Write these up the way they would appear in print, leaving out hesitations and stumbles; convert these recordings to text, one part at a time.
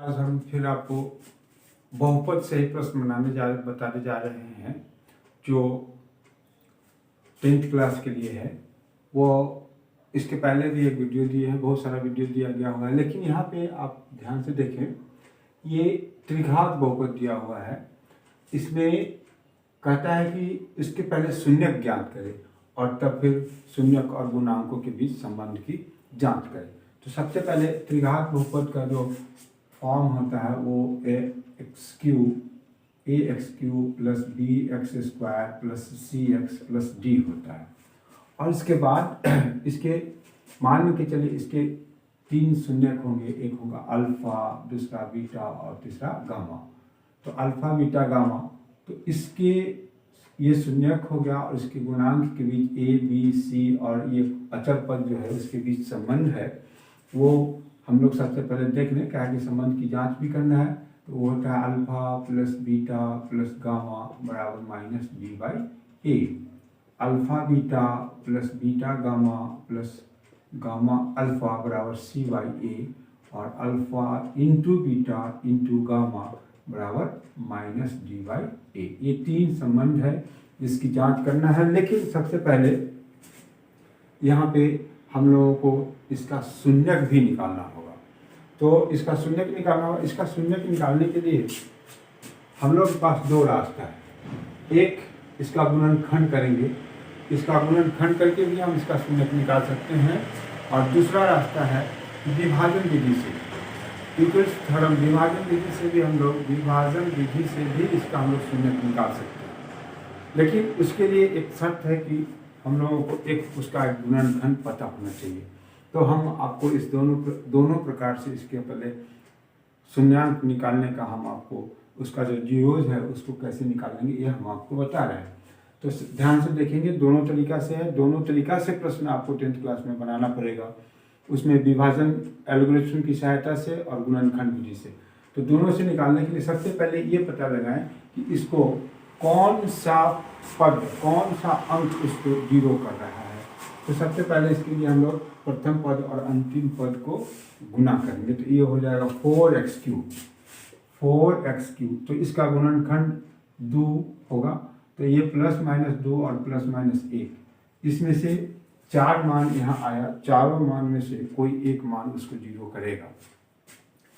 आज हम फिर आपको बहुपद से ही प्रश्न बताने जा रहे हैं जो 10th क्लास के लिए है। वो इसके पहले भी एक वीडियो दिए हैं, बहुत सारा वीडियो दिया गया हुआ है, लेकिन यहाँ पे आप ध्यान से देखें, ये त्रिघात बहुपद दिया हुआ है। इसमें कहता है कि इसके पहले शून्यक ज्ञात करें और तब फिर शून्यक और गुणांकों के बीच संबंध की जांच करें। तो सबसे पहले त्रिघात बहुपद का जो फॉर्म होता है वो a x cube plus b x square plus c x plus d होता है। और इसके बाद इसके मान के चलिए इसके 3 शून्यक होंगे, एक होगा अल्फा, दूसरा बीटा और तीसरा गामा। तो अल्फा बीटा गामा, तो इसके ये शून्यक हो गया और इसके गुणांक के बीच ए बी सी और ये अचर पद जो है उसके बीच संबंध है, वो हम लोग सबसे पहले देख लें। क्या कि संबंध की जांच भी करना है, तो वो होता है alpha plus beta plus gamma बराबर minus B by A. Alpha beta plus beta gamma plus gamma alpha बराबर सी बाई ए, और alpha into beta into gamma बराबर माइनस डी बाई ए। ये 3 संबंध है जिसकी जांच करना है। लेकिन सबसे पहले यहाँ पे हम लोगों को इसका शून्यक भी निकालना होगा। तो इसका शून्यक निकालना होगा। इसका शून्यक निकालने के लिए हम लोग के पास 2 रास्ता है। एक, इसका गुणनखंड करेंगे, इसका गुणनखंड करके भी हम इसका शून्यक निकाल सकते हैं। और दूसरा रास्ता है विभाजन विधि से, यूक्लिड्स थ्योरम विभाजन विधि से भी हम लोग इसका हम लोग शून्यक निकाल सकते हैं। लेकिन उसके लिए एक शर्त है कि हम लोगों को एक उसका गुणनखंड पता होना चाहिए। तो हम आपको इस दोनों प्रकार से इसके पहले शून्यांक निकालने का हम आपको उसका जो जीरोज है उसको कैसे निकालेंगे ये हम आपको बता रहे हैं। तो ध्यान से देखेंगे, दोनों तरीका से है, दोनों तरीका से प्रश्न आपको 10th क्लास में बनाना पड़ेगा। उसमें विभाजन एल्गोरिथम की सहायता से और गुणनखंड विधि से। तो दोनों से निकालने के लिए सबसे पहले ये पता लगाएं कि इसको कौन सा पद, कौन सा अंक उसको जीरो कर रहा है। तो सबसे पहले इसके लिए हम लोग प्रथम पद और अंतिम पद को गुना करेंगे। तो ये हो जाएगा 4x क्यूब। तो इसका गुणनखंड 2 होगा। तो ये प्लस माइनस 2 और प्लस माइनस 1, इसमें से 4 मान यहाँ आया, चारों मान में से कोई एक मान उसको जीरो करेगा।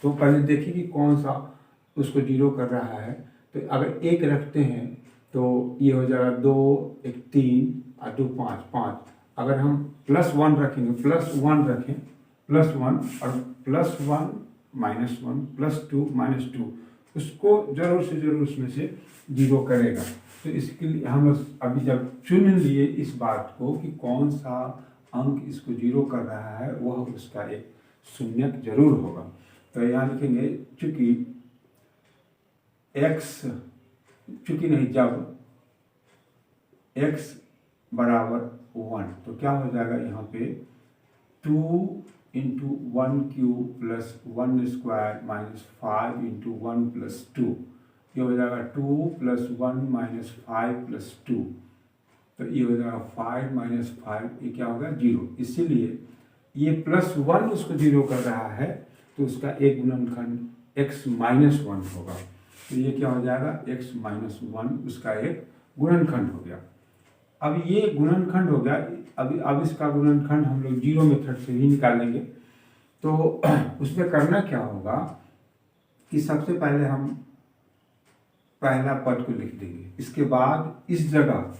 तो पहले देखिए कि कौन सा उसको जीरो कर रहा है। तो अगर 1 रखते हैं तो ये हो जाएगा 2, 1 3 और 2 5। अगर हम +1 रखेंगे, +1 रखें, +1 और +1 -1 +2 -2, उसको जरूर से जरूर उसमें से जीरो करेगा। तो इसके लिए हम लोग अभी जब चुन लिए इस बात को कि कौन सा अंक इसको जीरो कर रहा है, वह उसका एक शून्यक जरूर होगा। तो यहाँ लिखेंगे जब x बराबर 1, तो क्या हो जाएगा यहाँ पे 2 × 1 क्यूब प्लस 1 स्क्वायर माइनस 5 × 1 + 2, ये हो जाएगा 2 + 1 - 5 + 2। तो ये हो जाएगा 5 - 5, ये क्या होगा 0। इसीलिए ये +1 उसको जीरो कर रहा है, तो उसका एक गुणनखंड x-1 होगा। तो ये क्या हो जाएगा x-1, उसका एक गुणनखंड हो गया। अब ये गुणनखंड हो गया। अब इसका गुणनखंड हम लोग 0 मेथड से ही निकालेंगे। तो उसमें करना क्या होगा कि सबसे पहले हम पहला पद को लिख देंगे, इसके बाद इस जगह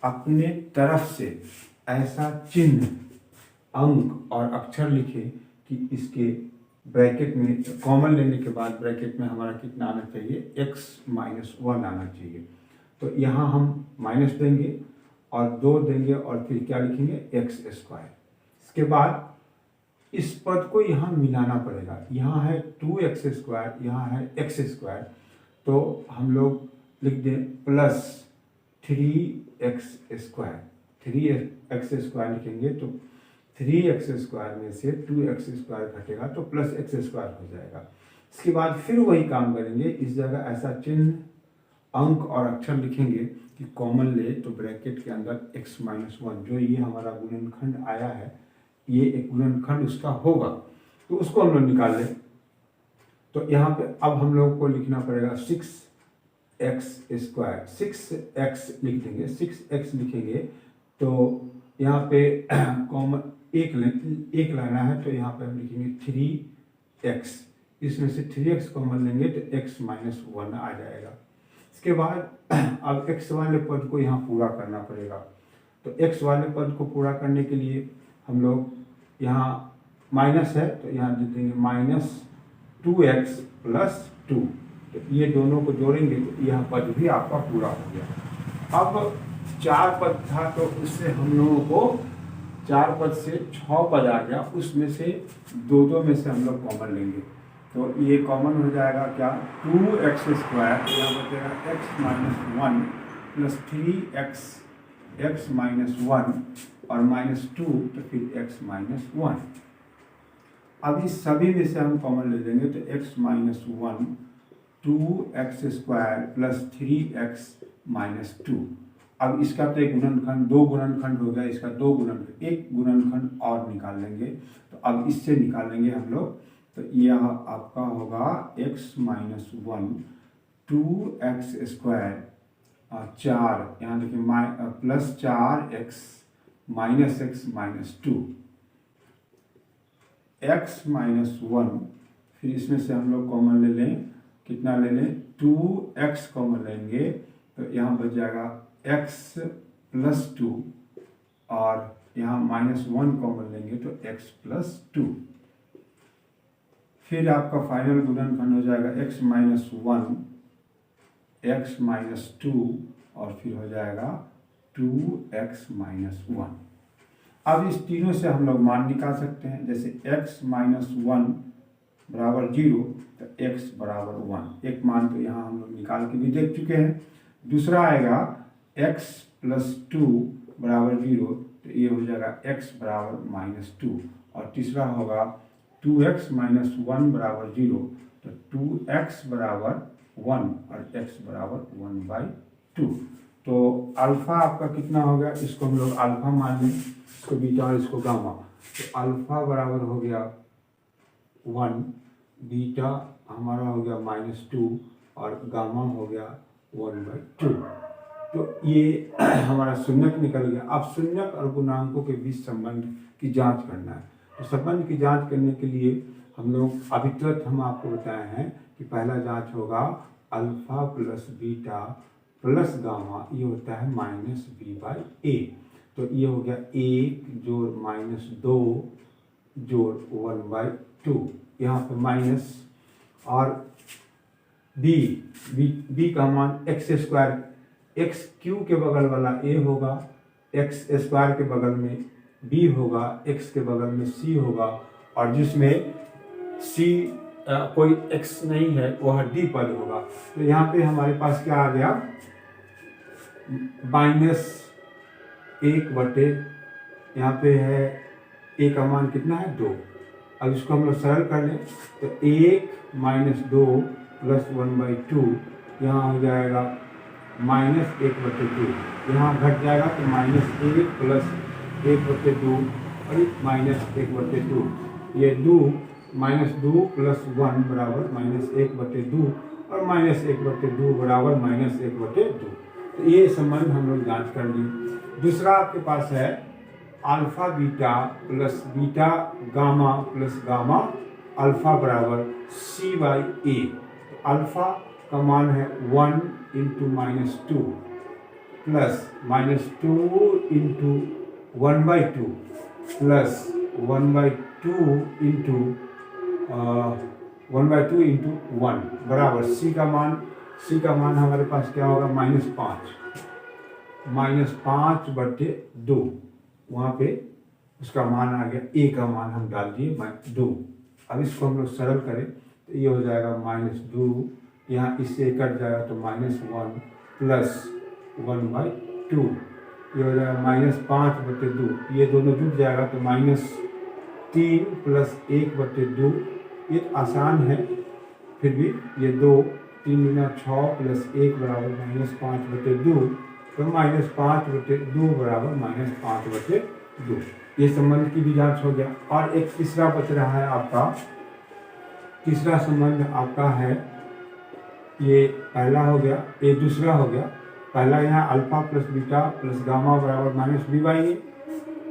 अपने तरफ से ऐसा चिन्ह, अंक और अक्षर लिखें कि इसके ब्रैकेट में कॉमन लेने के बाद ब्रैकेट में हमारा कितना आना चाहिए, x-1 आना चाहिए। तो यहाँ हम माइनस देंगे और 2 देंगे और फिर क्या लिखेंगे x²। इसके बाद इस पद को यहाँ मिलाना पड़ेगा। यहाँ है 2x², यहाँ है x²। तो हम लोग लिख दें प्लस 3x²। 3x² लिखेंगे तो 3x² में से 2x² घटेगा तो प्लस x² हो जाएगा। इसके बाद फिर वही काम करेंगे, इस जगह ऐसा चिन्ह, अंक और अक्षर लिखेंगे कि कॉमन ले, तो ब्रैकेट के अंदर x-1 जो ये हमारा गुणनखंड आया है, ये एक गुणनखंड उसका होगा। तो उसको हम लोग निकाल लें। तो यहाँ पे अब हम लोग को लिखना पड़ेगा 6x स्क्वायर, 6x लिख देंगे। 6x लिखेंगे तो यहाँ पे कॉमन एक लाना है, तो यहाँ पे हम लिखेंगे 3x। इसमें से 3x कॉमन लेंगे तो x माइनस 1 आ जाएगा। इसके बाद अब x वाले पद को यहाँ पूरा करना पड़ेगा। तो x वाले पद को पूरा करने के लिए हम लोग यहाँ माइनस है तो यहाँ दे देंगे माइनस 2x प्लस 2। तो ये दोनों को जोड़ेंगे तो यह पद भी आपका पूरा हो गया। अब 4 पद था तो उससे हम लोगों को 4 पद से 6 पद आ गया, उसमें से दो में से हम लोग कॉमन लेंगे। तो ये कॉमन हो जाएगा क्या, 2x स्क्वायर, यहाँ बचेगा x minus 1 plus 3x x minus 1 और माइनस 2 तो फिर x माइनस 1। अब इस सभी में से हम कॉमन ले लेंगे तो x minus 1 2x square plus 3x minus 2। अब इसका तो एक गुणनखंड, 2 गुणनखंड हो गया, इसका 2 गुणनखंड, एक गुणनखंड और निकाल लेंगे। तो अब इससे निकाल लेंगे हम लोग, तो यह आपका होगा x माइनस 1 2x स्क्वायर 4, यहाँ देखिए plus 4x minus x minus 2, x minus 1। फिर इसमें से हम लोग कॉमन ले लें, कितना ले लें, 2x कॉमन लेंगे तो यहाँ बच जाएगा x प्लस 2 और यहाँ माइनस 1 कॉमन लेंगे तो x प्लस 2। फिर आपका फाइनल गुणनखंड हो जाएगा x माइनस 1 x माइनस 2 और फिर हो जाएगा 2x माइनस 1। अब इस तीनों से हम लोग मान निकाल सकते हैं, जैसे x माइनस 1 बराबर 0 तो x बराबर 1। एक मान तो यहाँ हम लोग निकाल के भी देख चुके हैं। दूसरा आएगा x प्लस 2 बराबर 0 तो ये हो जाएगा x बराबर माइनस 2। और तीसरा होगा 2x माइनस 1 बराबर 0 तो 2x बराबर 1 और x बराबर 1/2। तो अल्फ़ा आपका कितना हो गया, इसको हम लोग अल्फ़ा मान लें, इसको बीटा और इसको गामा। तो अल्फ़ा बराबर हो गया 1, बीटा हमारा हो गया माइनस 2 और गामा हो गया 1/2। तो ये हमारा शून्यक निकल गया। अब शून्यक और गुणांकों के बीच संबंध की जांच करना है। तो संबंध की जांच करने के लिए हम लोग अभी तुरंत हम आपको बताए हैं कि पहला जांच होगा alpha plus beta plus gamma, ये होता है माइनस b/a। तो ये हो गया 1 जोड़ माइनस 2 जोड़ 1/2, यहाँ पे माइनस और b का मान x स्क्वायर, x क्यू के बगल वाला a होगा, x स्क्वायर के बगल में b होगा, x के बगल में c होगा और जिसमें c कोई x नहीं है वह d पद होगा। तो यहाँ पे हमारे पास क्या आ गया, माइनस 1/, यहाँ पे है a का मान कितना है 2। अब इसको हम लोग सरल कर लें तो 1 माइनस 2 प्लस 1/2, यहाँ हो जाएगा माइनस 1/2, यहाँ घट जाएगा तो माइनस 1 प्लस 1/2 और माइनस 1/2। ये 2 माइनस 2 प्लस 1 बराबर माइनस 1/2 और माइनस 1/2 बराबर माइनस 1/2। तो ये संबंध हम लोग जांच कर लिए। दूसरा आपके पास है alpha beta plus beta gamma plus gamma alpha बराबर c/a। अल्फा का मान है 1 into minus 2 plus minus 2 into 1/2 plus 1/2 into 1/2 into 1 बराबर c का मान हमारे पास क्या होगा, -5/2। वहाँ पे उसका मान आ गया, a का मान हम डाल दिए 2। अब इसको हम लोग सरल करें तो ये हो जाएगा -2, यहाँ इससे कट जाएगा तो -1 प्लस 1/2, ये हो जाएगा -5/2। ये दोनों जुट जाएगा तो -3 प्लस 1/2। ये आसान है फिर भी, ये 2 3 गुना 6 प्लस 1 बराबर -5/2, तो -5/2 बराबर -5/2। ये संबंध की भी जांच हो गया। और एक तीसरा बच रहा है आपका तीसरा संबंध आपका है, ये पहला हो गया, ये दूसरा हो गया। पहला यहाँ alpha plus beta plus gamma बराबर minus B by A,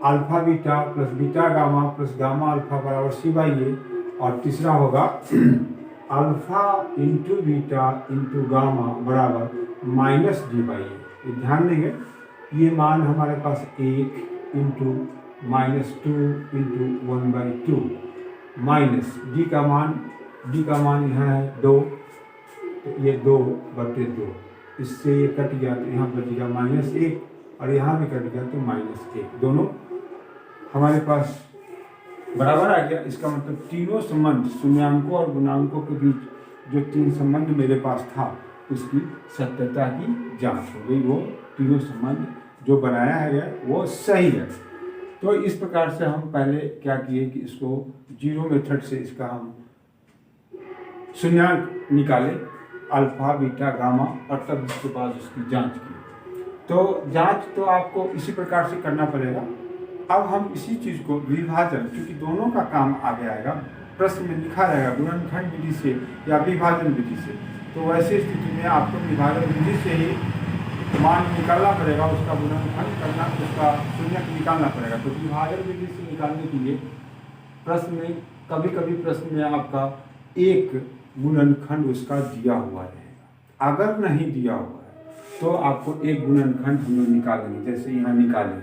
alpha beta plus beta gamma plus gamma alpha बराबर सी बाई ए, और तीसरा होगा alpha into beta into gamma बराबर माइनस डी बाई ए। ध्यान देंगे ये मान हमारे पास 1 into minus 2 into 1/2 minus D का मान यहाँ है 2, तो ये 2/2, इससे ये कट गया तो यहाँ बच गया -1, और यहाँ भी कट गया तो -1, दोनों हमारे पास बराबर आ गया। इसका मतलब तीनों संबंध शून्यांकों और गुणांकों के बीच जो 3 संबंध मेरे पास था उसकी सत्यता की जांच हो गई। वो तीनों संबंध जो बनाया है वो सही है। तो इस प्रकार से हम पहले क्या किए कि इसको जीरो मेथड से इसका हम शून्यांक निकाले, अल्फा बीटा गामा, और तब इसके बाद उसकी जांच की। तो जांच तो आपको इसी प्रकार से करना पड़ेगा। अब हम इसी चीज़ को विभाजन, क्योंकि दोनों का काम आगे आएगा, प्रश्न में लिखा रहेगा गुणनखंड विधि से या विभाजन विधि से, तो वैसी स्थिति में आपको विभाजन विधि से ही मान निकालना पड़ेगा, उसका गुणनखंड करना, उसका शून्यक निकालना पड़ेगा। तो विभाजन विधि से निकालने के लिए प्रश्न में कभी कभी प्रश्न में आपका एक गुणनखंड उसका दिया हुआ रहेगा। अगर नहीं दिया हुआ है तो आपको एक गुणनखंड हम लोग निकालेंगे, जैसे यहाँ निकालें,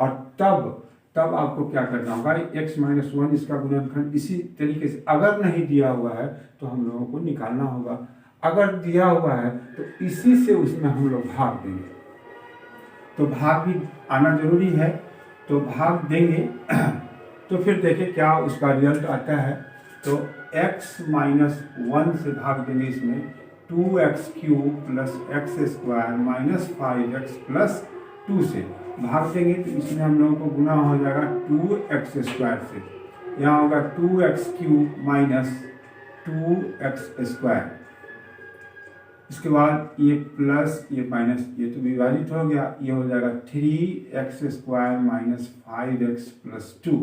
और तब आपको क्या करना होगा, x-1 इसका गुणनखंड इसी तरीके से। अगर नहीं दिया हुआ है तो हम लोगों को निकालना होगा, अगर दिया हुआ है तो इसी से उसमें हम लोग भाग देंगे। तो भाग भी आना जरूरी है, तो भाग देंगे तो फिर देखिए क्या उसका रिजल्ट आता है। तो x-1 से भाग देंगे, इसमें 2x³ plus x² minus 5x plus 2 से भाग देंगे, तो इसमें हम लोगों को गुना हो जाएगा 2x² से, यहाँ होगा 2x³ माइनस 2x²। इसके बाद ये प्लस ये माइनस, ये तो विभाजित हो गया, ये हो जाएगा 3x² minus 5x plus 2,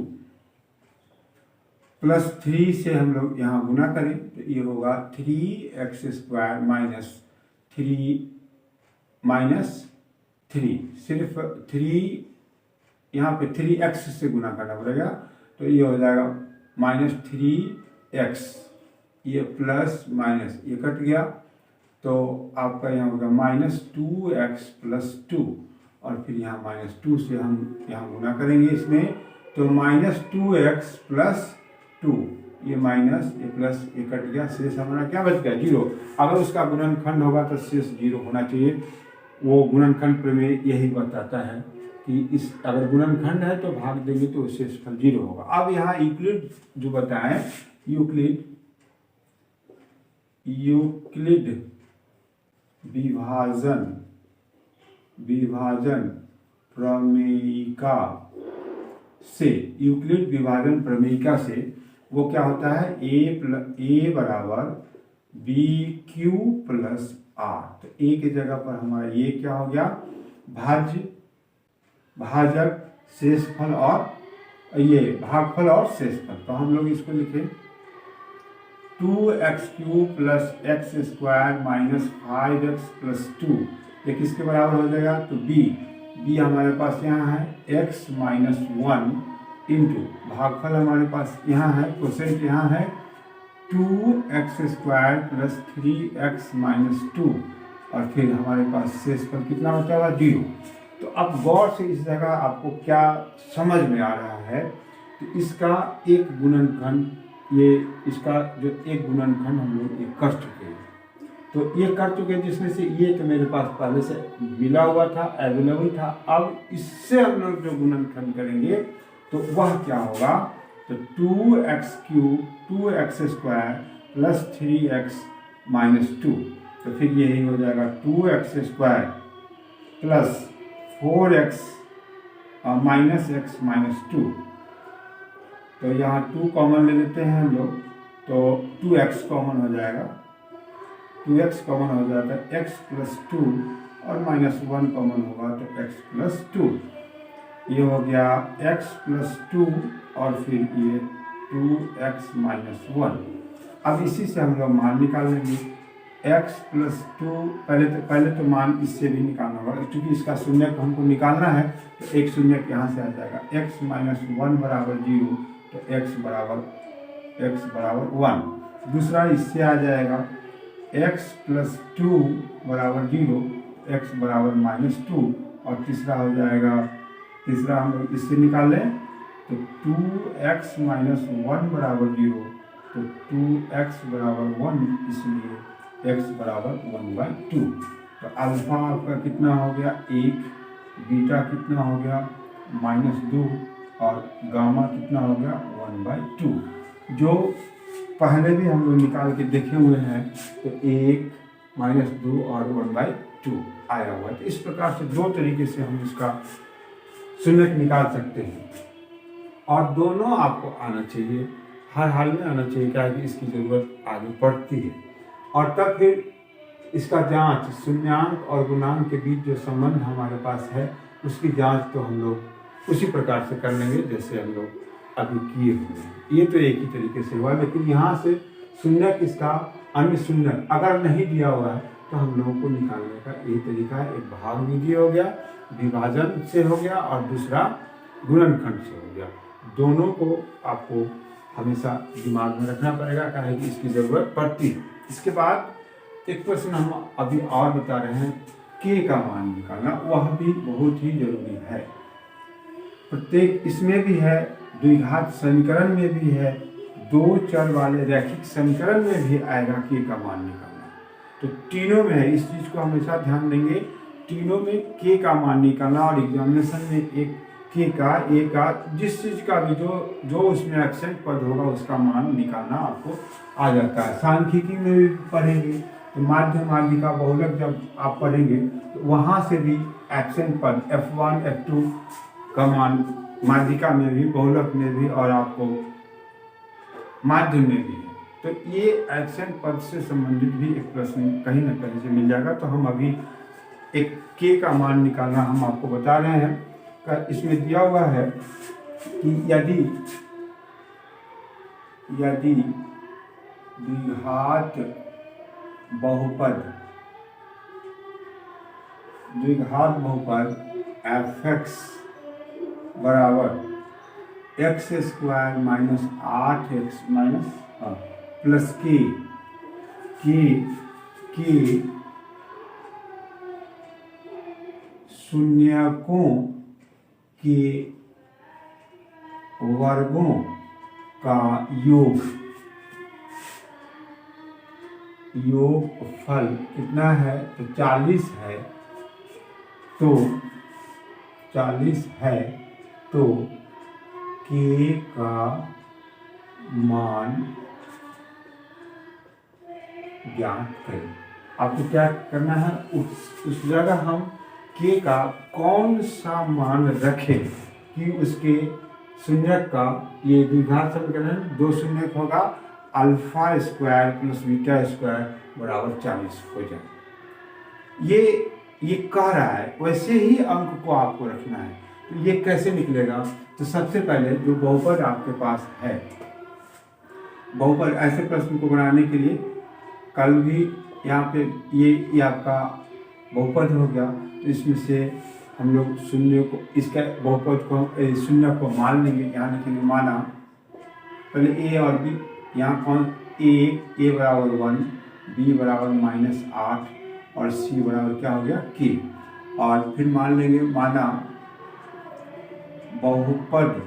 plus 3 से हम लोग यहाँ गुना करें तो ये होगा 3x² माइनस 3, सिर्फ 3 यहाँ पे 3x से गुना करना पड़ेगा, तो ये हो जाएगा -3x, ये प्लस माइनस ये कट गया, तो आपका यहाँ होगा -2x प्लस 2, और फिर यहाँ -2 से हम यहाँ गुना करेंगे इसमें, तो -2x प्लस 2, ये माइनस ये प्लस ये कट गया, शेष हमारा क्या बच गया 0। अगर उसका गुणनखंड होगा तो शेष 0 होना चाहिए। वो गुणनखंड प्रमेय यही बताता है कि इस अगर गुणनखंड है तो भाग देंगे तो शेषफल 0 होगा। अब यहाँ यूक्लिड जो बताएं, यूक्लिड विभाजन प्रमेयिका से, यूक्लिड विभाजन प्रमेयिका से वो क्या होता है, a बराबर BQ प्लस R। तो a की जगह पर हमारा ये क्या हो गया, भाजक शेषफल और ये भागफल और शेषफल। तो हम लोग इसको लिखें 2x³ plus x² minus 5x plus 2, ये किसके बराबर हो जाएगा, तो b हमारे पास यहाँ है x-1 इंटू भागफल हमारे पास यहाँ है, क्वोशेंट यहाँ है 2x² प्लस 3x माइनस 2, और फिर हमारे पास शेषफल कितना बचा हुआ 0। तो अब गौर से इस जगह आपको क्या समझ में आ रहा है, तो इसका एक गुणनखंड, ये इसका जो एक गुणनखंड हम लोग ये कर चुके हैं। तो ये कर चुके हैं जिसमें से ये तो मेरे पास पहले से मिला हुआ था, अवेलेबल था। अब इससे हम लोग जो गुणनखंड करेंगे तो वह क्या होगा, तो 2x² प्लस 3x माइनस 2, तो फिर यही हो जाएगा 2x² plus 4x minus x minus 2। तो यहाँ 2 कॉमन ले लेते हैं हम लोग, तो 2x कॉमन हो जाएगा, 2x कॉमन हो जाता है, x प्लस 2 और -1 कॉमन होगा तो x प्लस 2, ये हो गया x प्लस 2 और फिर ये 2x माइनस 1। अब इसी से हम लोग मान निकाल लेंगे। x प्लस 2 पहले तो मान इससे भी निकालना होगा, क्योंकि इसका शून्य को हमको निकालना है तो एक शून्य यहाँ से आ जाएगा। x माइनस 1 बराबर 0, तो x बराबर 1। दूसरा इससे आ जाएगा x प्लस 2 बराबर 0, x बराबर -2। और तीसरा हो जाएगा, तीसरा हम इससे निकाल लें तो 2x माइनस 1 बराबर 0, तो 2x बराबर 1, इसलिए x बराबर 1/2। तो अल्फा आपका कितना हो गया 1, बीटा कितना हो गया -2 और गामा कितना हो गया 1/2। जो पहले भी हम लोग निकाल के देखे हुए हैं, तो 1, -2 और 1/2 आया हुआ है। तो इस प्रकार से दो तरीके से हम इसका शून्य निकाल सकते हैं, और दोनों आपको आना चाहिए, हर हाल में आना चाहिए, क्या है कि इसकी ज़रूरत आगे पड़ती है। और तब फिर इसका जांच, शून्यांक और गुणांक के बीच जो संबंध हमारे पास है उसकी जांच तो हम लोग उसी प्रकार से कर लेंगे जैसे हम लोग अभी किए हुए हैं। ये तो एक ही तरीके से हुआ, लेकिन यहाँ से शून्य इसका अन्य शून्य अगर नहीं दिया हुआ है तो हम लोगों को निकालने का यही तरीका है। एक भाग विधि हो गया, विभाजन से हो गया, और दूसरा गुणनखंड से हो गया। दोनों को आपको हमेशा दिमाग में रखना पड़ेगा, क्या है कि इसकी ज़रूरत पड़ती है। इसके बाद एक प्रश्न हम अभी और बता रहे हैं, के का मान निकालना, वह भी बहुत ही जरूरी है। प्रत्येक इसमें भी है, द्विघात समीकरण में भी है, दो चर वाले रैखिक समीकरण में भी आएगा के का मान निकालना। तो तीनों में है, इस चीज़ को हमेशा ध्यान देंगे, तीनों में के का मान निकालना। और एग्जामिनेशन में एक के का, ए का, जिस चीज़ का भी जो उसमें एक्सेंट पद होगा उसका मान निकालना आपको आ जाता है। सांख्यिकी में भी पढ़ेंगे तो माध्य माध्यिका बहुलक जब आप पढ़ेंगे तो वहाँ से भी एक्सेंट पद F1 F2 का मान माध्यिका में भी, बहुलक में भी, और आपको माध्य में भी है। तो ये एक्सेंट पद से संबंधित भी एक प्रश्न कहीं ना कहीं से मिल जाएगा। तो हम अभी एक के का मान निकालना हम आपको बता रहे हैं। इसमें दिया हुआ है कि यदि द्विघात बहुपद f(x) बराबर x² माइनस 8x प्लस के शून्यकों के वर्गों का योगफल कितना है, तो 40 है। तो 40 है, तो के का मान ज्ञात करें। आपको क्या करना है, उस जगह हम के का कौन सा मान रखें कि उसके शून्यक का, ये द्विघात समीकरण दो शून्यक होगा, α² प्लस β² बराबर 40 हो जाए। ये कह रहा है, वैसे ही अंक को आपको रखना है। तो ये कैसे निकलेगा, तो सबसे पहले जो बहुपद आपके पास है, बहुपद ऐसे प्रश्न को बनाने के लिए कल भी यहाँ पे ये आपका बहुपद हो गया। तो इसमें से हम लोग शून्य को, इसका बहुपद को, शून्य को मान लेंगे। यहाँ लिखेंगे माना, पहले ए और बी, यहाँ कौन ए बराबर 1, बी बराबर -8 और सी बराबर क्या हो गया के। और फिर मान लेंगे माना बहुपद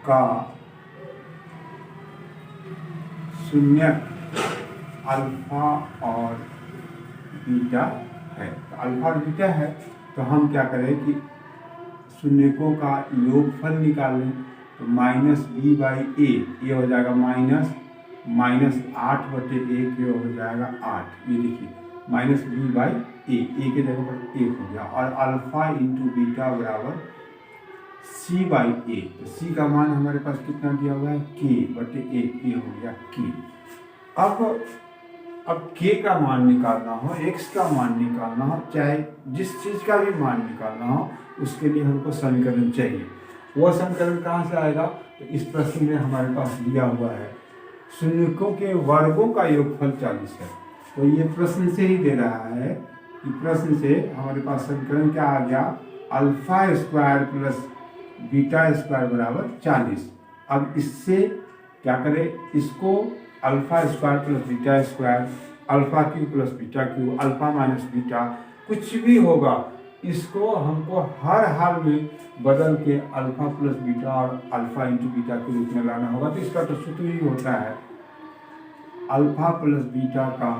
का शून्यक अल्फा और बीटा है। तो अल्फा और बीटा है, तो हम क्या करें कि शून्यकों का योगफल निकाल लें। तो -b/a, ये हो जाएगा -8/1, ये हो जाएगा 8। ये देखिए -b/a, ए के जगह पर 1 हो गया। और अल्फा इंटू बीटा बराबर c/a। तो c का मान हमारे पास कितना दिया हुआ है, k/1, ये हो गया k। अब k का मान निकालना हो, x का मान निकालना हो, चाहे जिस चीज़ का भी मान निकालना हो, उसके लिए हमको समीकरण चाहिए। वह समीकरण कहाँ से आएगा, तो इस प्रश्न में हमारे पास दिया हुआ है शून्यकों के वर्गों का योगफल 40 है। तो ये प्रश्न से ही दे रहा है कि प्रश्न से हमारे पास समीकरण क्या आ गया, alpha square plus beta square बराबर 40। अब इससे क्या करें, इसको alpha square plus beta square, alpha Q plus beta Q, alpha minus beta, कुछ भी होगा इसको हमको हर हाल में बदल के अल्फा प्लस बीटा और अल्फा इंटू बीटा के रूप में लाना होगा। तो इसका तो सूत्र ही होता है अल्फा प्लस बीटा का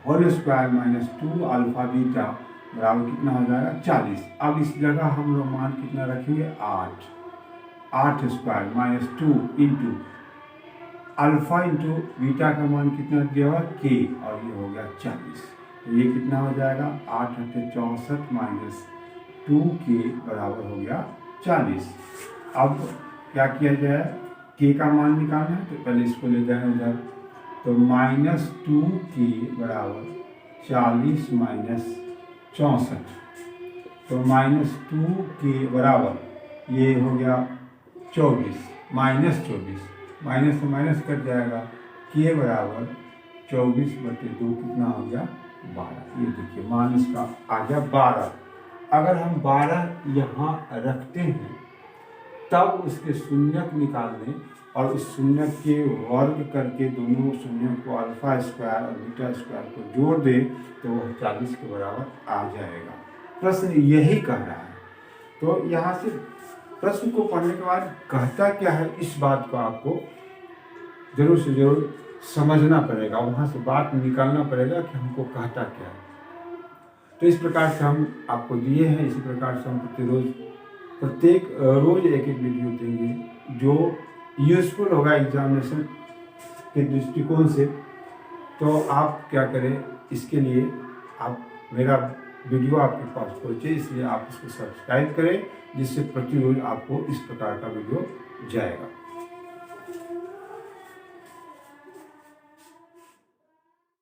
whole square minus 2 alpha beta बराबर कितना हो जाएगा 40। अब इस जगह हम लोग मान कितना रखेंगे 8 square minus 2 into alpha into beta का मान कितना दिया हुआ के, और ये हो गया 40। तो ये कितना हो जाएगा 8 × 64 माइनस 2 के बराबर हो गया 40। अब क्या किया जाए, के का मान निकालना है तो पहले इसको ले जाए उधर, तो माइनस 2 के बराबर 40 माइनस 64, तो माइनस 2 के बराबर ये हो गया 24 माइनस 24, माइनस से माइनस कट जाएगा, के बराबर 24/2 कितना हो गया 12। ये देखिए मान इसका आ गया 12। अगर हम 12 यहाँ रखते हैं तब उसके शून्यक निकालने और उस शून्यक के वर्ग करके दोनों शून्यक को अल्फा स्क्वायर और बीटा स्क्वायर को जोड़ दे तो वह 40 के बराबर आ जाएगा। प्रश्न यही कह रहा है। तो यहाँ से प्रश्न को पढ़ने के बाद कहता क्या है, इस बात को आपको जरूर से जरूर समझना पड़ेगा, वहाँ से बात निकालना पड़ेगा कि हमको कहता क्या है। तो इस प्रकार से हम आपको दिए हैं, इसी प्रकार से हम प्रत्येक रोज एक एक वीडियो देंगे जो यूजफुल होगा एग्जामिनेशन के दृष्टिकोण से। तो आप क्या करें, इसके लिए आप मेरा वीडियो आपके पास पहुँचे, इसलिए आप इसको सब्सक्राइब करें जिससे प्रतिरोज आपको इस प्रकार का वीडियो जाएगा।